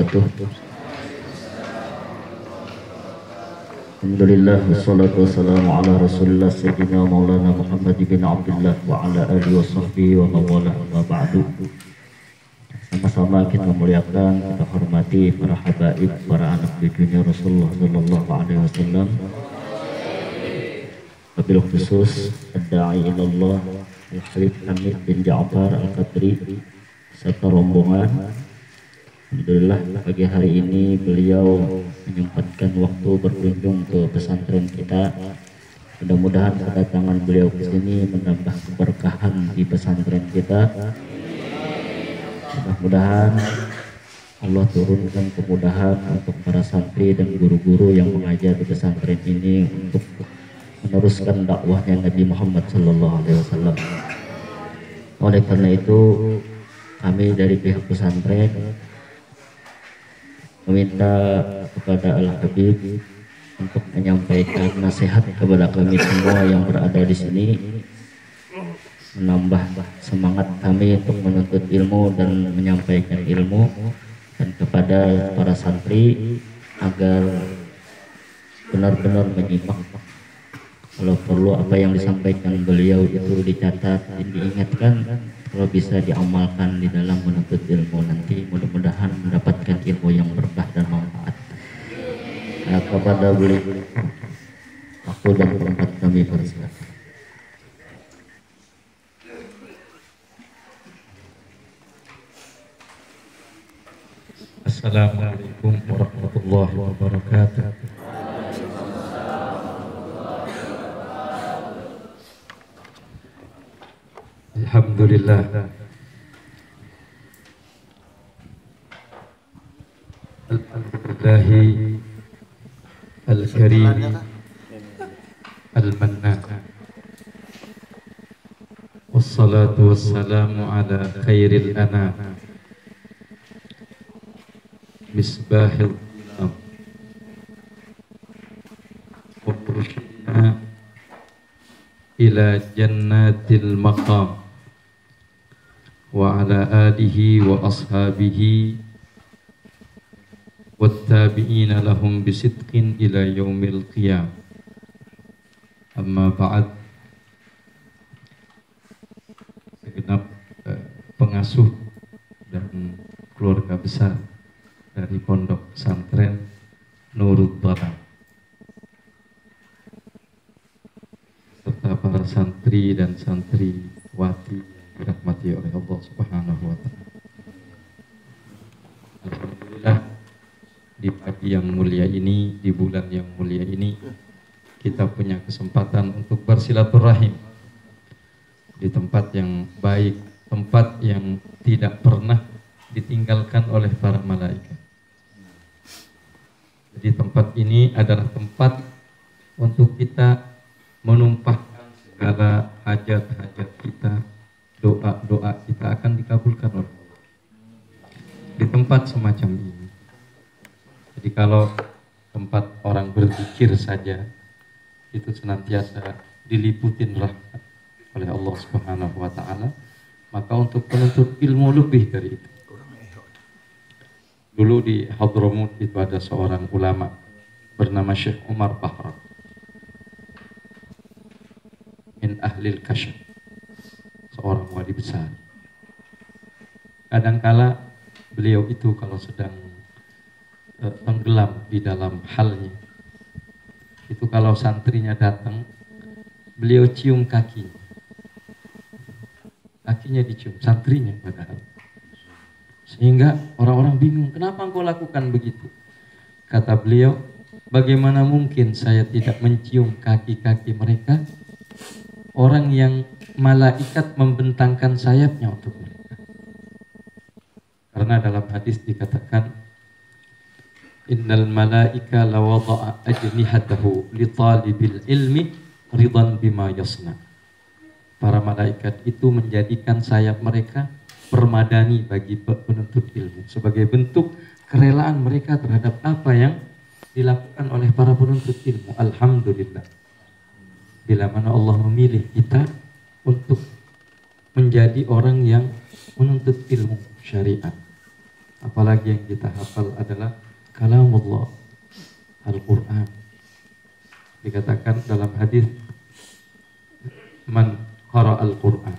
wabarakatuh. Alhamdulillah wassalatu wassalamu ala Rasulillah sayyidina Maulana Muhammad bin Abdullah wa ala alihi wa sahbihi wa mawala wa ba'du. Sama-sama kita muliakan, kita hormati para habaib, para anak cucunya Rasulullah sallallahu alaihi wasallam. Wabil khusus ad-da'i ilallah Al-Khalif Hamid bin Ja'far Al-Qadri serta rombongan. Alhamdulillah pagi hari ini beliau menyempatkan waktu berkunjung ke pesantren kita. Mudah-mudahan kedatangan beliau ke sini menambah keberkahan di pesantren kita. Mudah-mudahan Allah turunkan kemudahan untuk para santri dan guru-guru yang mengajar di pesantren ini untuk meneruskan dakwahnya Nabi Muhammad SAW. Oleh karena itu kami dari pihak pesantren meminta kepada Al-Habib untuk menyampaikan nasihat kepada kami semua yang berada di sini, menambah semangat kami untuk menuntut ilmu dan menyampaikan ilmu, dan kepada para santri agar benar-benar menyimak. Kalau perlu apa yang disampaikan beliau itu dicatat dan diingatkan, kalau bisa diamalkan di dalam menuntut ilmu nanti, mudah-mudahan mendapatkan ilmu yang berkah dan manfaat. Kepada beliau waktu dan tempat kami persilakan. Assalamualaikum warahmatullahi wabarakatuh. Alhamdulillah. Alhamdulillahi al-karim al-mannan. Wassalatu wassalamu ala khairil anam, misbahil am, wa mursyidina ila jannatil maqam, wa ala alihi wa ashabihi wattabi'ina lahum bisidqin ila yaumil qiyam. Amma ba'd. Segenap pengasuh dan keluarga besar dari Pondok Pesantren Nurul Dhalam serta para santri dan santriwati dirahmati oleh Allah Subhanahu wa Ta'ala. Alhamdulillah, di pagi yang mulia ini, di bulan yang mulia ini, kita punya kesempatan untuk bersilaturahim di tempat yang baik, tempat yang tidak pernah ditinggalkan oleh para malaikat. Jadi tempat ini adalah tempat untuk kita menumpahkan segala hajat-hajat kita, doa-doa kita akan dikabulkan oleh Allah di tempat semacam ini. Jadi kalau tempat orang berzikir saja itu senantiasa diliputin rahmat oleh Allah Subhanahu wa Ta'ala, maka untuk penuntut ilmu lebih dari itu. Dulu di Hadramut itu ada seorang ulama bernama Syekh Umar Bahram min ahlil kasyaf, seorang wali besar. Kadangkala beliau itu kalau sedang tenggelam di dalam halnya, itu kalau santrinya datang, beliau cium kakinya dicium, santrinya padahal. Sehingga orang-orang bingung, kenapa engkau lakukan begitu? Kata beliau, bagaimana mungkin saya tidak mencium kaki-kaki mereka, orang yang malaikat membentangkan sayapnya untuk mereka. Karena dalam hadis dikatakan, innal malaika lawada'a ajnihatahu li talibil ilmi ridan bima yasna. Para malaikat itu menjadikan sayap mereka permadani bagi penuntut ilmu, sebagai bentuk kerelaan mereka terhadap apa yang dilakukan oleh para penuntut ilmu. Alhamdulillah, bila mana Allah memilih kita untuk menjadi orang yang menuntut ilmu syariat. apalagi yang kita hafal adalah kalamullah, Al-Quran. Dikatakan dalam hadis, man qara al-Quran,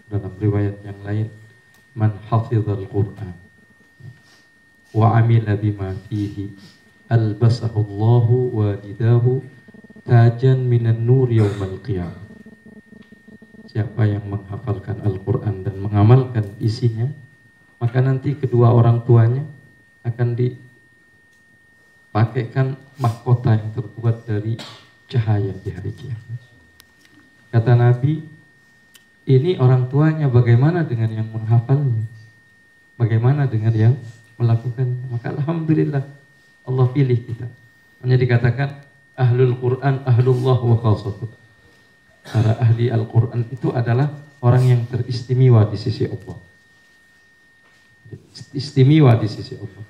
dalam riwayat yang lain, man hafizal Quran wa amila bima fihi albasahu Allahu walidahu tajan minan nur yaumal qiyamah. Siapa yang menghafalkan Al-Quran dan mengamalkan isinya, maka nanti kedua orang tuanya akan dipakaikan mahkota yang terbuat dari cahaya di hari kiamat. Kata Nabi, ini orang tuanya, bagaimana dengan yang menghafalnya? Bagaimana dengan yang melakukannya? Maka alhamdulillah Allah pilih kita. Hanya dikatakan ahlul Quran ahlullah wa khasatuh. Para ahli Al-Quran itu adalah orang yang teristimewa di sisi Allah. Istimewa di sisi Allah.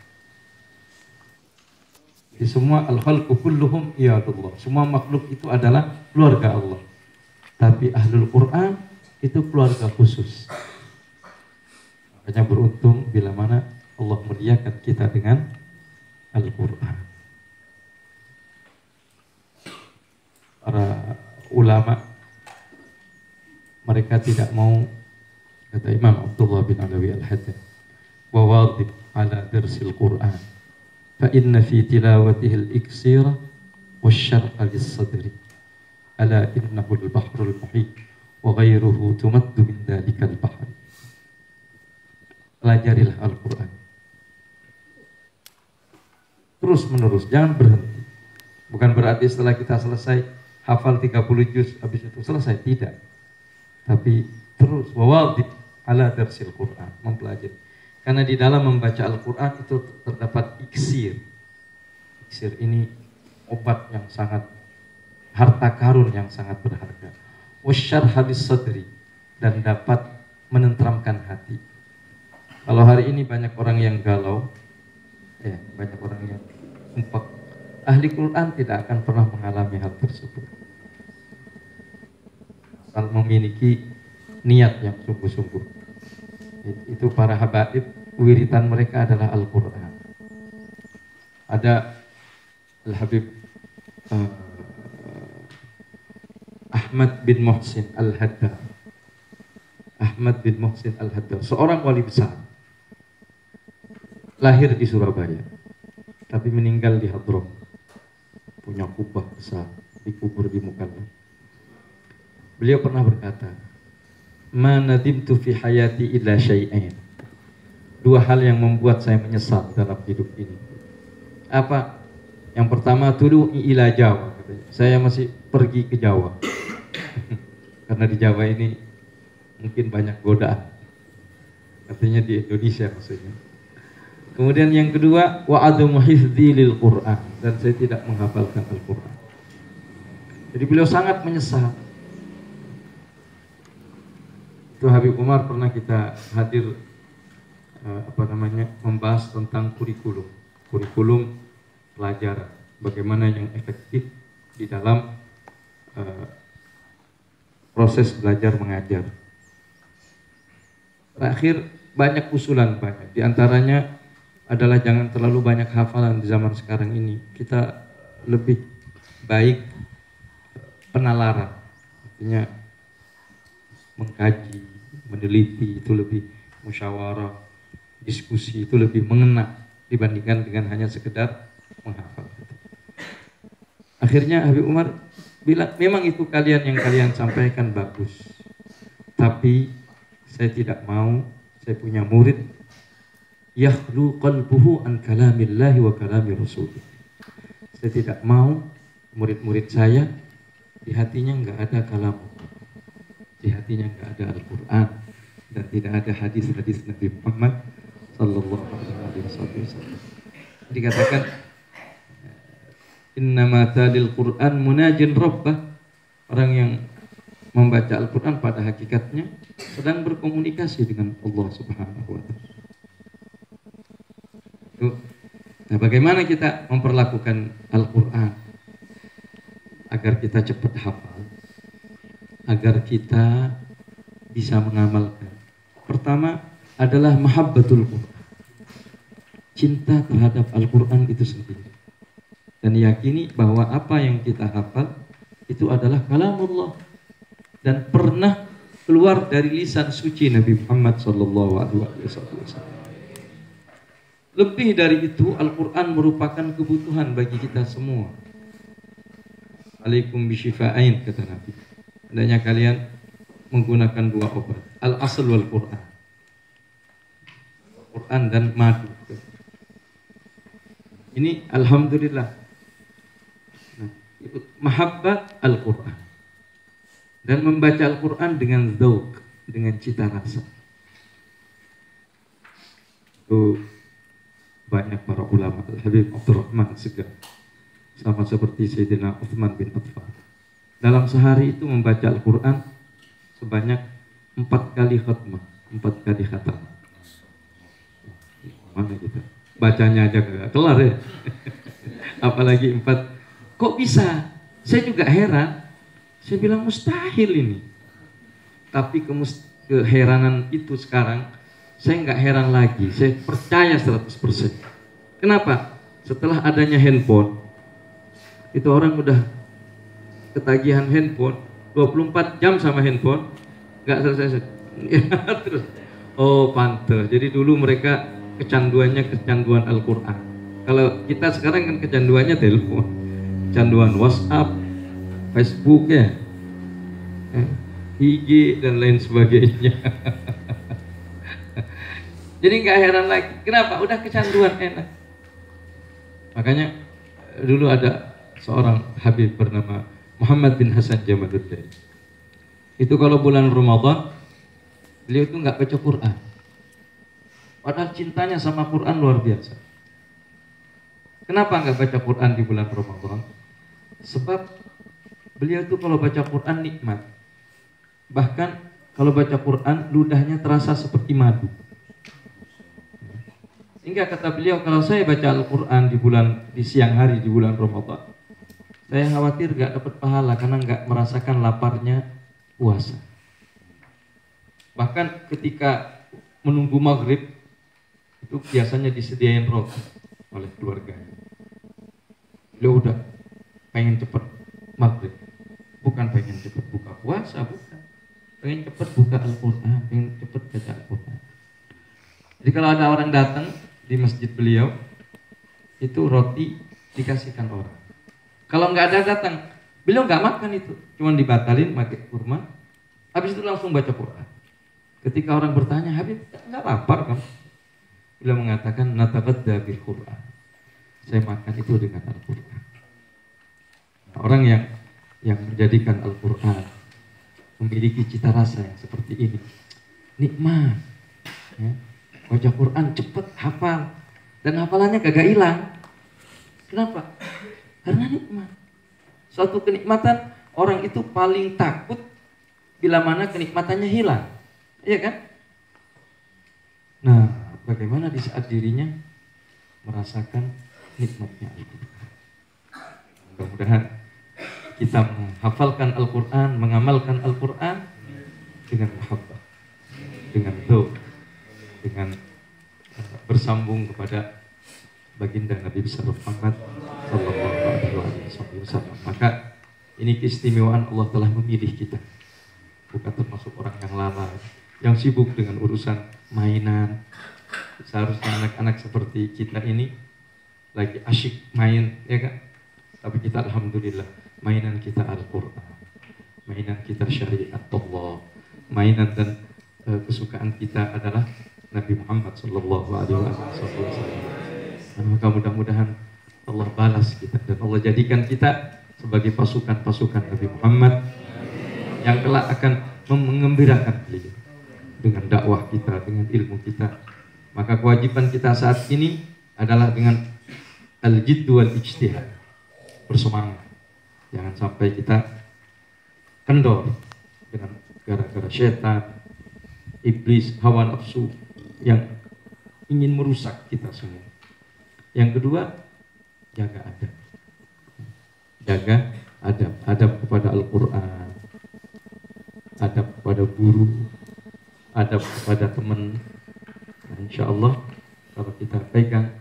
Di semua al-khalqu kulluhum iyadullah. Semua makhluk itu adalah keluarga Allah. Tapi ahlul Quran itu keluarga khusus. Makanya beruntung bila mana Allah muliakan kita dengan Al-Quran. Para ulama mereka tidak mau, kata Imam Abdullah bin Alawi Al-Haddad, wa wadib ala darsil Quran fa inna fi tilawatihi al-iksira wasyar'a lis-sadri ala innahu al-bahrul muhit wa ghairuhu tumaddu min dhalikal bahr. Pelajarilah Al-Quran terus menerus, jangan berhenti. Bukan berarti setelah kita selesai hafal 30 juz habis itu selesai, tidak. Tapi terus wawadib ala darsil Quran, mempelajari. Karena di dalam membaca Al-Quran itu terdapat iksir. Iksir ini obat yang sangat, harta karun yang sangat berharga. Wasyarha lis-sadri, dan dapat menenteramkan hati. Kalau hari ini banyak orang yang galau, banyak orang yang empak, ahli Quran tidak akan pernah mengalami hal tersebut. Asal memiliki niat yang sungguh-sungguh. Itu para habaib, wiritan mereka adalah Al-Quran. Ada Al-Habib Ahmad bin Muhsin Al-Haddad. Ahmad bin Muhsin Al-Haddad, seorang wali besar. Lahir di Surabaya, tapi meninggal di Hadram. Punya kubah besar, dikubur di Mukalla. Beliau pernah berkata, ma nadimtu fi hayati illa syai'ain. Dua hal yang membuat saya menyesal dalam hidup ini. Apa? Yang pertama, tudu'i ila Jawa. Saya masih pergi ke Jawa. Karena di Jawa ini mungkin banyak godaan. Artinya di Indonesia maksudnya. Kemudian yang kedua, wa adamu hifdzi lil Qur'an, dan saya tidak menghafalkan Al-Qur'an. Jadi beliau sangat menyesal. Itu Habib Umar pernah kita hadir membahas tentang kurikulum pelajaran, bagaimana yang efektif di dalam proses belajar mengajar. Terakhir banyak usulan, banyak. Di antaranya adalah jangan terlalu banyak hafalan di zaman sekarang ini. Kita lebih baik penalaran, artinya mengkaji, meneliti, itu lebih musyawarah, diskusi itu lebih mengena dibandingkan dengan hanya sekedar menghafal. Akhirnya Habib Umar bilang, memang itu yang kalian sampaikan bagus, tapi saya tidak mau, saya punya murid yakhlu qalbuhu an kalamillahi wa kalami rasulih. Saya tidak mau murid-murid saya di hatinya enggak ada kalam, di hatinya enggak ada Al-Quran, dan tidak ada hadis-hadis Nabi Muhammad sallallahu alaihi wasallam. Dikatakan innama talil Quran munajin rabbah. Orang yang membaca Al-Quran pada hakikatnya sedang berkomunikasi dengan Allah Subhanahu wa ta'ala. Nah, bagaimana kita memperlakukan Al-Quran agar kita cepat hafal, agar kita bisa mengamalkan? Pertama adalah mahabbatul Quran, cinta terhadap Al-Quran itu sendiri. Dan yakini bahwa apa yang kita hafal itu adalah kalamullah dan pernah keluar dari lisan suci Nabi Muhammad SAW. Lebih dari itu, Al-Quran merupakan kebutuhan bagi kita semua. Alaikum bisyifa'ain, kata Nabi. Hendaknya kalian menggunakan dua obat, al-asl wal Quran. Quran dan madu. Ini alhamdulillah. Nah, mahabbat Al-Quran dan membaca Al-Quran dengan dzauq, dengan cita rasa. Itu banyak para ulama, Al-Habib Abdurrahman Segar, sama seperti Sayyidina Uthman bin Affan, dalam sehari itu membaca Al-Quran sebanyak 4 kali khatmah, 4 kali khatam. Mana kita? Bacanya aja gak kelar ya. Apalagi 4. Kok bisa? Saya juga heran. Saya bilang mustahil ini. Tapi keheranan itu sekarang saya nggak heran lagi. Saya percaya 100%. Kenapa? Setelah adanya handphone, itu orang udah ketagihan handphone, 24 jam sama handphone, nggak selesai. Ya, terus, oh pantes. Jadi dulu mereka kecanduannya kecanduan Al-Quran. Kalau kita sekarang kan kecanduannya telepon, kecanduan WhatsApp, Facebook ya, IG dan lain sebagainya. Jadi nggak heran lagi. Kenapa? Udah kecanduan, enak. Makanya dulu ada seorang Habib bernama Muhammad bin Hasan Jamaluddin. Itu kalau bulan Ramadan, beliau itu nggak baca Quran. Padahal cintanya sama Quran luar biasa. Kenapa nggak baca Quran di bulan Ramadan? Sebab beliau itu kalau baca Quran nikmat. Bahkan kalau baca Quran ludahnya terasa seperti madu. Sehingga kata beliau, kalau saya baca Al-Quran di siang hari di bulan Ramadan, saya khawatir nggak dapat pahala karena nggak merasakan laparnya puasa. Bahkan ketika menunggu maghrib, itu biasanya disediain roti oleh keluarganya. Beliau udah pengen cepat maghrib, bukan pengen cepat buka puasa, bukan. Pengen cepat buka Al-Quran, pengen cepat baca Al-Quran. Jadi kalau ada orang datang di masjid beliau, itu roti dikasihkan orang. Kalau nggak ada datang, beliau nggak makan itu, cuma dibatalin pakai kurma. Habis itu langsung baca Quran. Ketika orang bertanya, Habib nggak lapar kan? Beliau mengatakan, nataqadda bil Quran. Saya makan itu dengan Al-Quran. Nah, orang yang menjadikan Al-Quran memiliki cita rasa yang seperti ini, nikmat. Ya. Baca Quran cepet hafal, dan hafalannya gak hilang. Kenapa? Karena nikmat. Suatu kenikmatan, orang itu paling takut bila mana kenikmatannya hilang, iya kan? Nah, bagaimana di saat dirinya merasakan nikmatnya Al-Quran? Mudah-mudahan kita menghafalkan Al-Quran, mengamalkan Al-Quran dengan mahabbah, dengan dzauq, dengan bersambung kepada baginda Nabi besar Muhammad sallallahu alaihi wasallam. Maka ini keistimewaan Allah telah memilih kita. Bukan termasuk orang yang lalai, yang sibuk dengan urusan mainan. Seharusnya anak-anak seperti kita ini lagi asyik main, ya kan? Tapi kita alhamdulillah, mainan kita Al-Quran, mainan kita syariat Allah, mainan dan kesukaan kita adalah Nabi Muhammad sallallahu alaihi wasallam. Maka mudah-mudahan Allah balas kita dan Allah jadikan kita sebagai pasukan-pasukan Nabi Muhammad yang kelak akan mengembirakan beliau dengan dakwah kita, dengan ilmu kita. Maka kewajiban kita saat ini adalah dengan al-jidd wal ijtihad, bersemangat. Jangan sampai kita kendor dengan gara-gara syaitan, iblis, hawa nafsu yang ingin merusak kita semua. Yang kedua, jaga adab. Jaga adab, adab kepada Al-Quran, adab kepada guru, adab kepada teman. Nah, insya Allah kalau kita pegang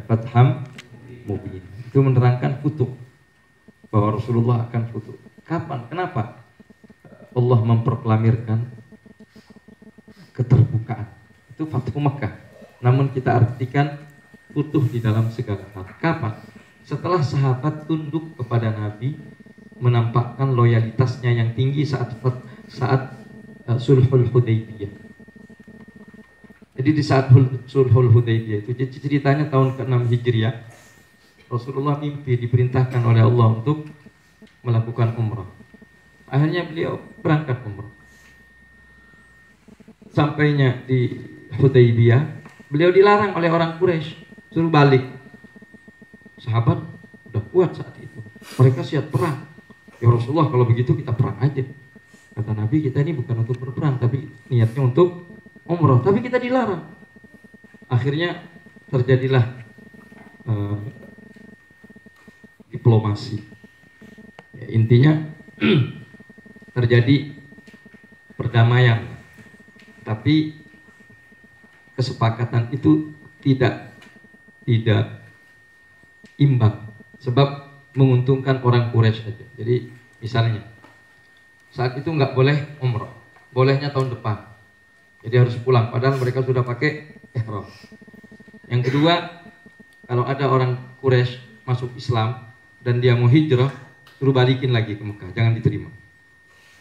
fatham mubin. Itu menerangkan futuh, bahwa Rasulullah akan futuh. Kapan? Kenapa Allah memproklamirkan keterbukaan? Itu Fathu Makkah. Namun kita artikan futuh di dalam segala hal. Kapan? Setelah sahabat tunduk kepada Nabi, menampakkan loyalitasnya yang tinggi saat Sulhul Hudaybiyah. Jadi di saat Sulhul Hudaybiyah itu, ceritanya tahun ke-6 Hijriah, Rasulullah mimpi diperintahkan oleh Allah untuk melakukan umrah. Akhirnya beliau berangkat umrah. Sampainya di Hudaybiyah, beliau dilarang oleh orang Quraisy, suruh balik. Sahabat udah kuat saat itu, mereka siap perang. Ya Rasulullah, kalau begitu kita perang aja. Kata Nabi, kita ini bukan untuk berperang, tapi niatnya untuk umrah, tapi kita dilarang. Akhirnya terjadilah diplomasi. Ya, intinya terjadi perdamaian, tapi kesepakatan itu tidak imbang, sebab menguntungkan orang Quraisy saja. Jadi misalnya saat itu nggak boleh umrah, bolehnya tahun depan, jadi harus pulang padahal mereka sudah pakai ihram. Yang kedua, kalau ada orang Quraisy masuk Islam dan dia mau hijrah, suruh balikin lagi ke Mekah, jangan diterima.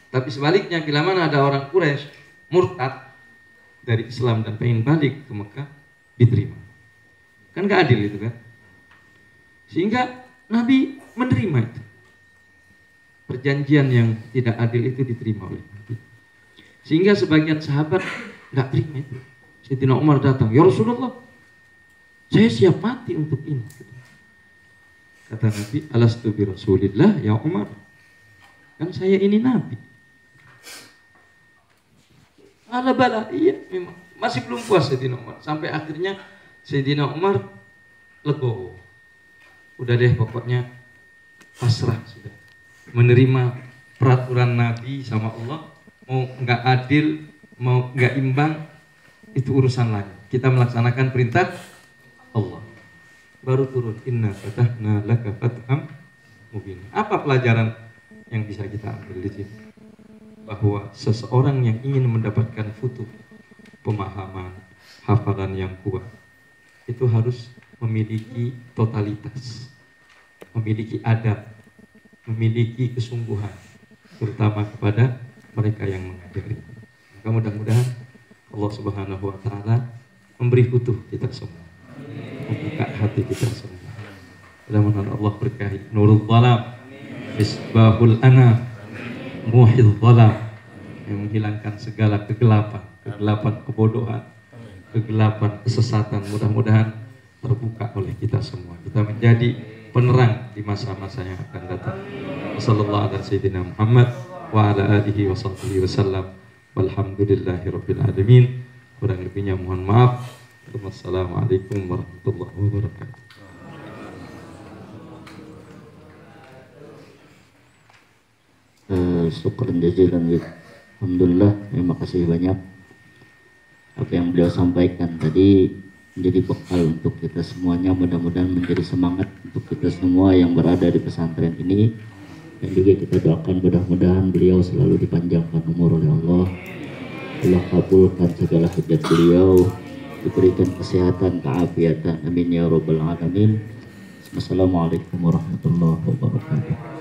Tapi sebaliknya, bila mana ada orang Quraisy murtad dari Islam dan pengen balik ke Mekah, diterima. Kan gak adil itu kan? Sehingga Nabi menerima itu. Perjanjian yang tidak adil itu diterima oleh Nabi. Sehingga sebagian sahabat gak terima itu. Sayyidina Umar datang, ya Rasulullah, saya siap mati untuk ini. Kata Nabi, alastu bi Rasulillah ya Umar, kan saya ini Nabi. Ala bala, iya memang. Masih belum puas Sayyidina Umar. Sampai akhirnya Sayyidina Umar legowo. Udah deh, pokoknya pasrah sudah. Menerima peraturan Nabi sama Allah. Mau nggak adil, mau nggak imbang, itu urusan lain. Kita melaksanakan perintah Allah. Baru turun, inna fatahna laka fatham mubin. Apa pelajaran yang bisa kita ambil di sini? Bahwa seseorang yang ingin mendapatkan futuh, pemahaman, hafalan yang kuat, itu harus memiliki totalitas, memiliki adab, memiliki kesungguhan, terutama kepada mereka yang mengajari. Maka mudah-mudahan Allah Subhanahu wa Ta'ala memberi futuh kita semua, membuka hati kita semua. Mudah-mudahan Allah berkahi nurul dhalam, misbahul ana, muhil dhalam, yang menghilangkan segala kegelapan, kegelapan kebodohan, kegelapan kesesatan. Mudah-mudahan terbuka oleh kita semua. Kita menjadi penerang di masa-masa yang akan datang. Wassallallahu ala sayyidina Muhammad wa ala alihi wa sahbihi wasallam. Walhamdulillahirabbil alamin. Kurang lebihnya mohon maaf. Wassalamualaikum warahmatullahi wabarakatuh. Syukran jazilan. Alhamdulillah, terima kasih banyak. Apa yang beliau sampaikan tadi menjadi bekal untuk kita semuanya. Mudah-mudahan menjadi semangat untuk kita semua yang berada di pesantren ini. Dan juga kita doakan mudah-mudahan beliau selalu dipanjangkan umur oleh Allah. Allah kabulkan segala hajat beliau, diberikan kesehatan, keafiatan. Amin ya rabbal alamin. Wassalamualaikum warahmatullahi wabarakatuh.